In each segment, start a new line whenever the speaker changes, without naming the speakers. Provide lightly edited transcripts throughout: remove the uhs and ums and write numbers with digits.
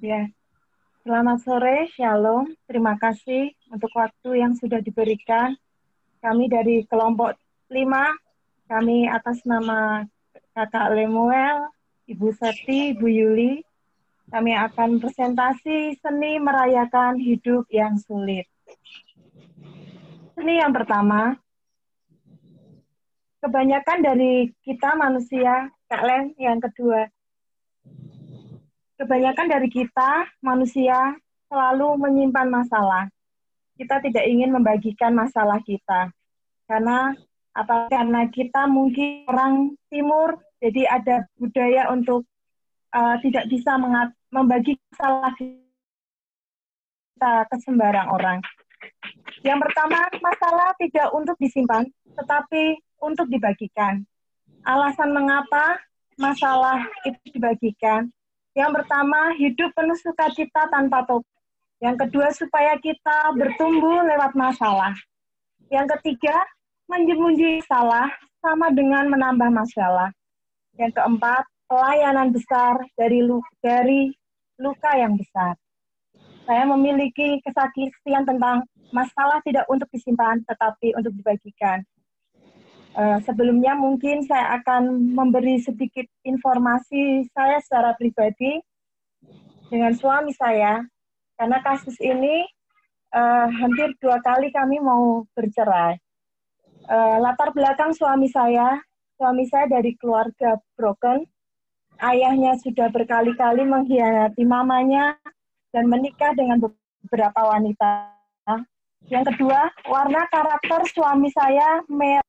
Ya, selamat sore, Shalom. Terima kasih untuk waktu yang sudah diberikan. Kami dari kelompok 5, kami atas nama Kakak Lemuel, Ibu Seti, Ibu Yuli, kami akan presentasi seni merayakan hidup yang sulit. Seni yang pertama, kebanyakan dari kita manusia, Kak Len, yang kedua, kebanyakan dari kita manusia selalu menyimpan masalah. Kita tidak ingin membagikan masalah kita. Karena kita mungkin orang timur, jadi ada budaya untuk tidak bisa membagi masalah kita ke sembarang orang. Yang pertama, masalah tidak untuk disimpan, tetapi untuk dibagikan. Alasan mengapa masalah itu dibagikan. Yang pertama, hidup penuh sukacita tanpa topik. Yang kedua, supaya kita bertumbuh lewat masalah. Yang ketiga, menjemuji masalah sama dengan menambah masalah. Yang keempat, pelayanan besar dari luka yang besar. Saya memiliki kesaksian tentang masalah tidak untuk disimpan, tetapi untuk dibagikan. Sebelumnya mungkin saya akan memberi sedikit informasi saya secara pribadi dengan suami saya, karena kasus ini hampir 2 kali kami mau bercerai. Latar belakang suami saya dari keluarga broken, ayahnya sudah berkali-kali mengkhianati mamanya dan menikah dengan beberapa wanita. Yang kedua, warna karakter suami saya merah.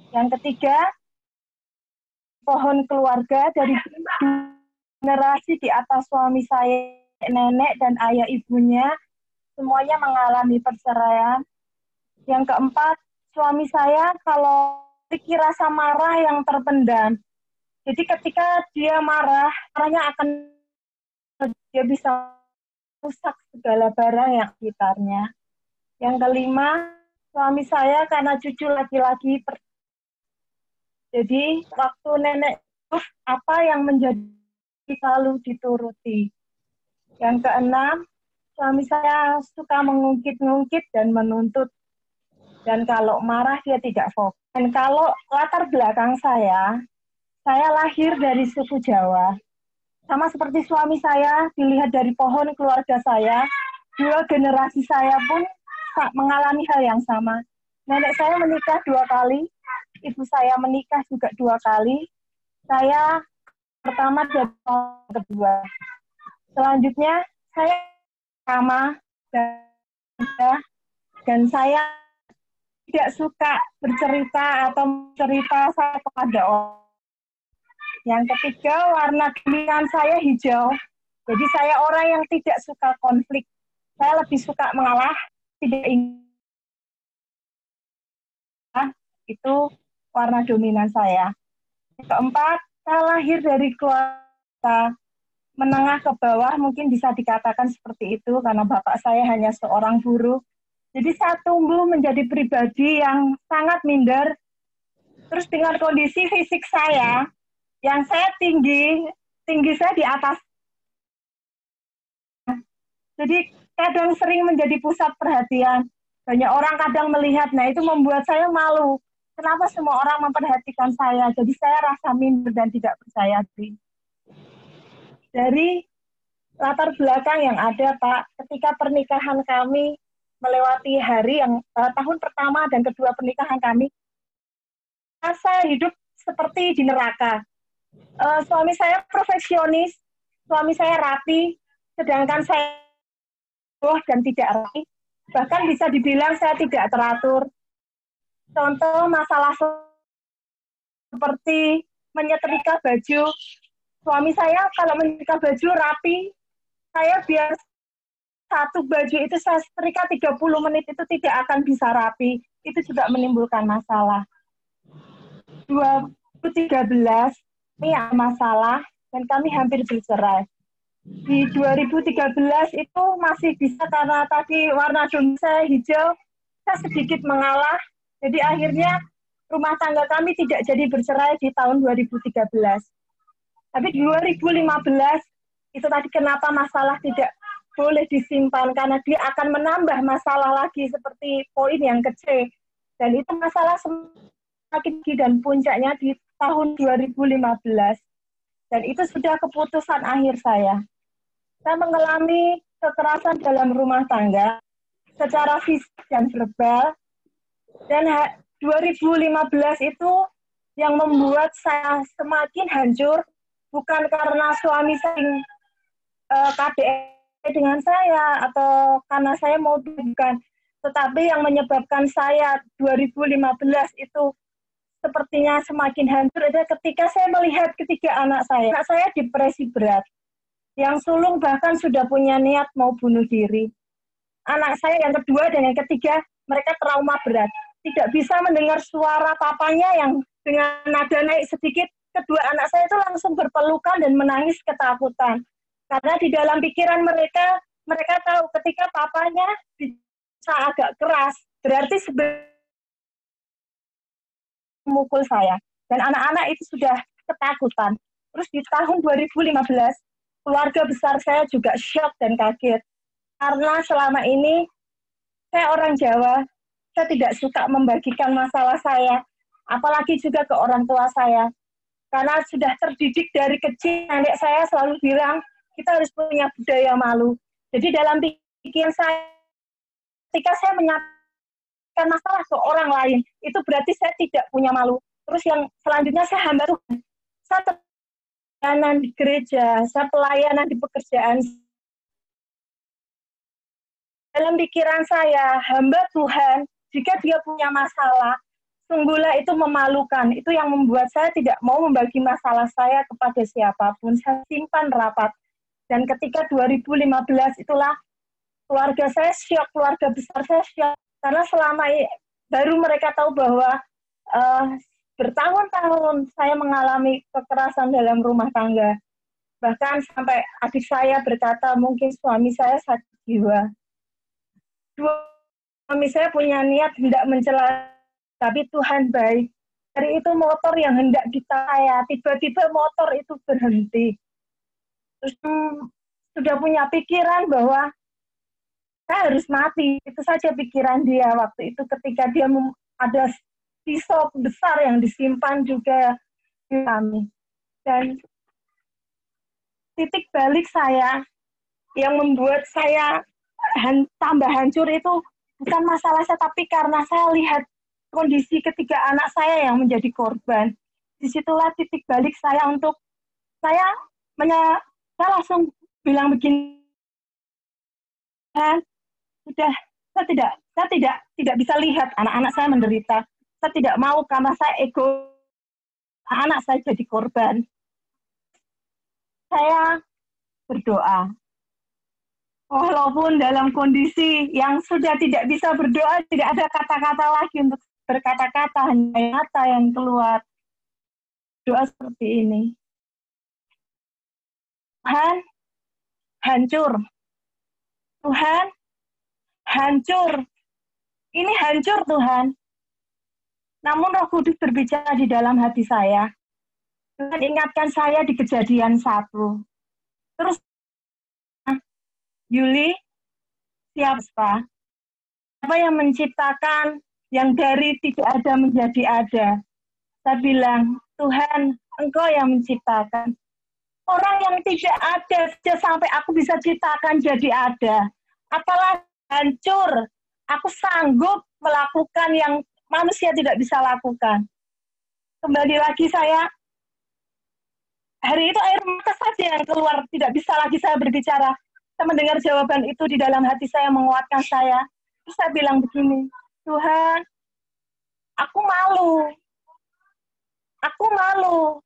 Yang ketiga, pohon keluarga dari generasi di atas suami saya, nenek dan ayah ibunya, semuanya mengalami perceraian. Yang keempat, suami saya kalau memiliki rasa marah yang terpendam. Jadi ketika dia marahnya akan dia bisa rusak segala barang yang sekitarnya. Yang kelima, suami saya karena cucu laki-laki. Jadi waktu nenek itu apa yang menjadi selalu dituruti. Yang keenam, suami saya suka mengungkit-ungkit dan menuntut. Dan kalau marah dia tidak fokus. Dan kalau latar belakang saya lahir dari suku Jawa. Sama seperti suami saya, dilihat dari pohon keluarga saya, 2 generasi saya pun mengalami hal yang sama. Nenek saya menikah 2 kali, ibu saya menikah juga 2 kali. Saya pertama dan kedua. Selanjutnya saya sama dan saya tidak suka bercerita atau cerita saya kepada orang. Yang ketiga, warna pilihan saya hijau. Jadi saya orang yang tidak suka konflik. Saya lebih suka mengalah, tidak ingin. Itu warna dominan saya. Yang keempat, saya lahir dari keluarga menengah ke bawah, mungkin bisa dikatakan seperti itu, karena bapak saya hanya seorang buruh. Jadi saya tumbuh menjadi pribadi yang sangat minder. Terus dengan kondisi fisik saya, yang saya tinggi saya di atas. Jadi kadang sering menjadi pusat perhatian. Banyak orang kadang melihat, nah itu membuat saya malu. Kenapa semua orang memperhatikan saya? Jadi saya rasa minder dan tidak percaya diri. Dari latar belakang yang ada, Pak, ketika pernikahan kami melewati hari yang tahun pertama dan kedua pernikahan kami, saya hidup seperti di neraka. Suami saya profesionis, suami saya rapi, sedangkan saya dan tidak rapi. Bahkan bisa dibilang saya tidak teratur. Contoh masalah seperti menyetrika baju. Suami saya kalau menyetrika baju rapi, saya biasa satu baju itu saya setrika 30 menit itu tidak akan bisa rapi. Itu juga menimbulkan masalah. 2013 ini ada masalah dan kami hampir bercerai. Di 2013 itu masih bisa karena tadi warna dominan saya hijau, saya sedikit mengalah. Jadi akhirnya rumah tangga kami tidak jadi bercerai di tahun 2013. Tapi di 2015, itu tadi kenapa masalah tidak boleh disimpan, karena dia akan menambah masalah lagi seperti poin yang kecil. Dan itu masalah semakin tinggi dan puncaknya di tahun 2015. Dan itu sudah keputusan akhir saya. Saya mengalami kekerasan dalam rumah tangga secara fisik dan verbal. Dan 2015 itu yang membuat saya semakin hancur, bukan karena suami saya KDRT dengan saya atau karena saya mau, bukan, tetapi yang menyebabkan saya 2015 itu sepertinya semakin hancur adalah ketika saya melihat ketiga anak saya depresi berat, yang sulung bahkan sudah punya niat mau bunuh diri. Anak saya yang kedua dan yang ketiga, mereka trauma berat, tidak bisa mendengar suara papanya yang dengan nada naik sedikit, kedua anak saya itu langsung berpelukan dan menangis ketakutan. Karena di dalam pikiran mereka tahu ketika papanya bisa agak keras, berarti memukul saya. Dan anak-anak itu sudah ketakutan. Terus di tahun 2015, keluarga besar saya juga shock dan kaget. Karena selama ini, saya orang Jawa, saya tidak suka membagikan masalah saya, apalagi juga ke orang tua saya. Karena sudah terdidik dari kecil, nenek saya selalu bilang, kita harus punya budaya malu. Jadi dalam pikiran saya, ketika saya menyampaikan masalah ke orang lain, itu berarti saya tidak punya malu. Terus yang selanjutnya saya hamba Tuhan. Saya pelayanan di gereja, saya pelayanan di pekerjaan. Dalam pikiran saya, hamba Tuhan, jika dia punya masalah, sungguhlah itu memalukan. Itu yang membuat saya tidak mau membagi masalah saya kepada siapapun. Saya simpan rapat. Dan ketika 2015 itulah keluarga saya syok, keluarga besar saya syok. Karena selama ini baru mereka tahu bahwa bertahun-tahun saya mengalami kekerasan dalam rumah tangga. Bahkan sampai adik saya berkata mungkin suami saya sakit jiwa. Suami saya punya niat hendak mencela, tapi Tuhan baik. Dari itu motor yang hendak ditaya, tiba-tiba motor itu berhenti. Terus sudah punya pikiran bahwa saya harus mati. Itu saja pikiran dia waktu itu ketika dia ada pisau besar yang disimpan juga di kami. Dan titik balik saya yang membuat saya tambah hancur itu bukan masalah saya, tapi karena saya lihat kondisi ketiga anak saya yang menjadi korban. Disitulah titik balik saya untuk saya langsung bilang begini, sudah saya tidak bisa lihat anak-anak saya menderita. Saya tidak mau karena saya ego anak saya jadi korban. Saya berdoa. Walaupun dalam kondisi yang sudah tidak bisa berdoa, tidak ada kata-kata lagi untuk berkata-kata, hanya kata yang keluar. Doa seperti ini. Tuhan, hancur. Tuhan, hancur. Ini hancur, Tuhan. Namun Roh Kudus berbicara di dalam hati saya. Tuhan ingatkan saya di Kejadian 1. Terus, Yuli, siapa yang menciptakan yang dari tidak ada menjadi ada? Saya bilang, Tuhan, Engkau yang menciptakan. Orang yang tidak ada saja sampai aku bisa ciptakan jadi ada. Apalagi hancur, aku sanggup melakukan yang manusia tidak bisa lakukan. Kembali lagi saya, hari itu air mata saja yang keluar, tidak bisa lagi saya berbicara. Saya mendengar jawaban itu di dalam hati saya, menguatkan saya. Terus saya bilang begini, Tuhan, aku malu. Aku malu.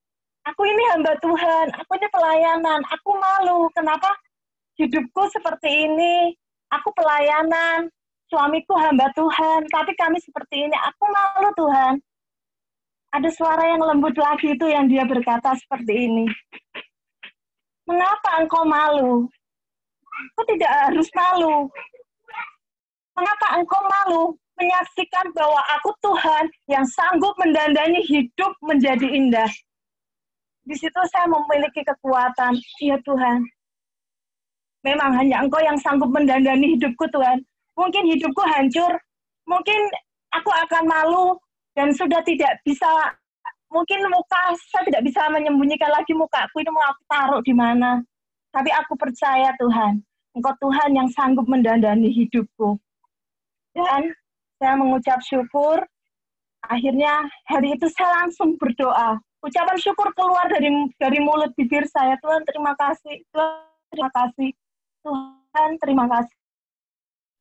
Aku ini hamba Tuhan. Aku ini pelayanan. Aku malu. Kenapa hidupku seperti ini? Aku pelayanan. Suamiku hamba Tuhan. Tapi kami seperti ini. Aku malu, Tuhan. Ada suara yang lembut lagi itu yang dia berkata seperti ini. Mengapa engkau malu? Kau tidak harus malu. Mengapa engkau malu menyaksikan bahwa aku Tuhan yang sanggup mendandani hidup menjadi indah. Di situ saya memiliki kekuatan. Ya Tuhan, memang hanya Engkau yang sanggup mendandani hidupku Tuhan. Mungkin hidupku hancur, mungkin aku akan malu dan sudah tidak bisa, mungkin muka saya tidak bisa menyembunyikan lagi mukaku, ini mau aku taruh di mana. Tapi aku percaya Tuhan, Engkau Tuhan yang sanggup mendandani hidupku. Dan saya mengucap syukur, akhirnya hari itu saya langsung berdoa. Ucapan syukur keluar dari mulut bibir saya. Tuhan terima kasih, Tuhan terima kasih, Tuhan terima kasih.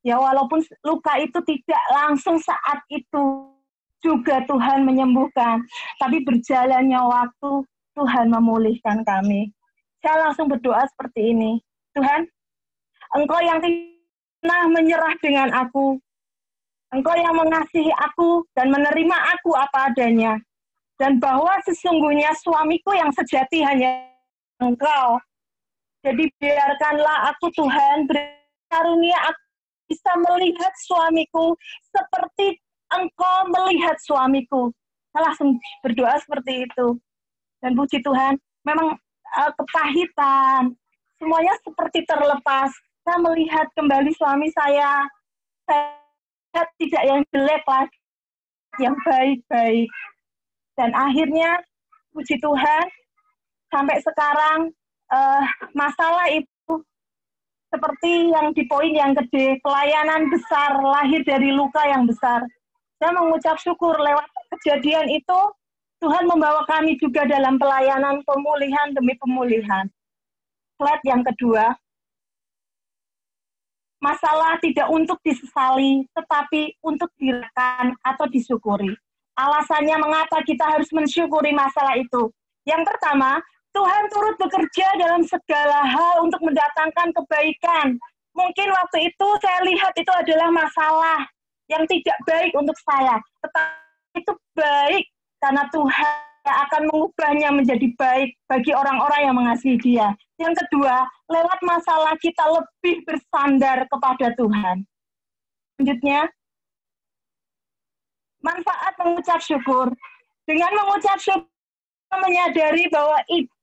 Ya walaupun luka itu tidak langsung saat itu juga Tuhan menyembuhkan, tapi berjalannya waktu Tuhan memulihkan kami. Saya langsung berdoa seperti ini, Tuhan, Engkau yang tidak pernah menyerah dengan aku, Engkau yang mengasihi aku dan menerima aku apa adanya, dan bahwa sesungguhnya suamiku yang sejati hanya Engkau. Jadi biarkanlah aku Tuhan berkarunia aku bisa melihat suamiku seperti Engkau melihat suamiku. Saya langsung berdoa seperti itu. Dan puji Tuhan, memang kepahitan, semuanya seperti terlepas. Saya melihat kembali suami saya tidak yang jelek lagi, yang baik-baik. Dan akhirnya, puji Tuhan, sampai sekarang masalah itu seperti yang di poin yang gede, pelayanan besar, lahir dari luka yang besar. Saya mengucap syukur lewat kejadian itu, Tuhan membawa kami juga dalam pelayanan pemulihan demi pemulihan. Slide yang kedua, masalah tidak untuk disesali, tetapi untuk dirasakan atau disyukuri. Alasannya mengapa kita harus mensyukuri masalah itu. Yang pertama, Tuhan turut bekerja dalam segala hal untuk mendatangkan kebaikan. Mungkin waktu itu saya lihat itu adalah masalah yang tidak baik untuk saya. Tetapi itu baik karena Tuhan akan mengubahnya menjadi baik bagi orang-orang yang mengasihi Dia. Yang kedua, lewat masalah kita lebih bersandar kepada Tuhan. Selanjutnya, manfaat mengucap syukur. Dengan mengucap syukur, menyadari bahwa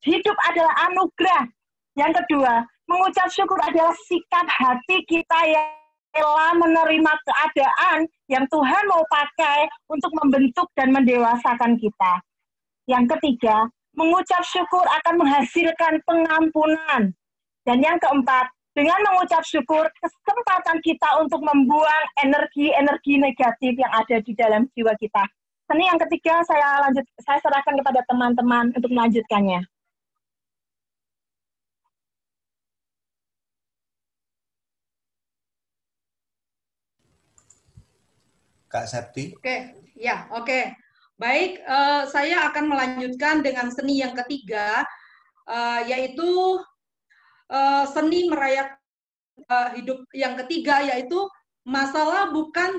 hidup adalah anugerah. Yang kedua, mengucap syukur adalah sikap hati kita yang rela menerima keadaan yang Tuhan mau pakai untuk membentuk dan mendewasakan kita. Yang ketiga, mengucap syukur akan menghasilkan pengampunan. Dan yang keempat, dengan mengucap syukur, kesempatan kita untuk membuang energi-energi negatif yang ada di dalam jiwa kita. Ini yang ketiga, saya serahkan kepada teman-teman untuk melanjutkannya.
Kak Septi.
Oke. Baik, saya akan melanjutkan dengan seni yang ketiga, yaitu seni merayakan hidup yang ketiga, yaitu masalah bukan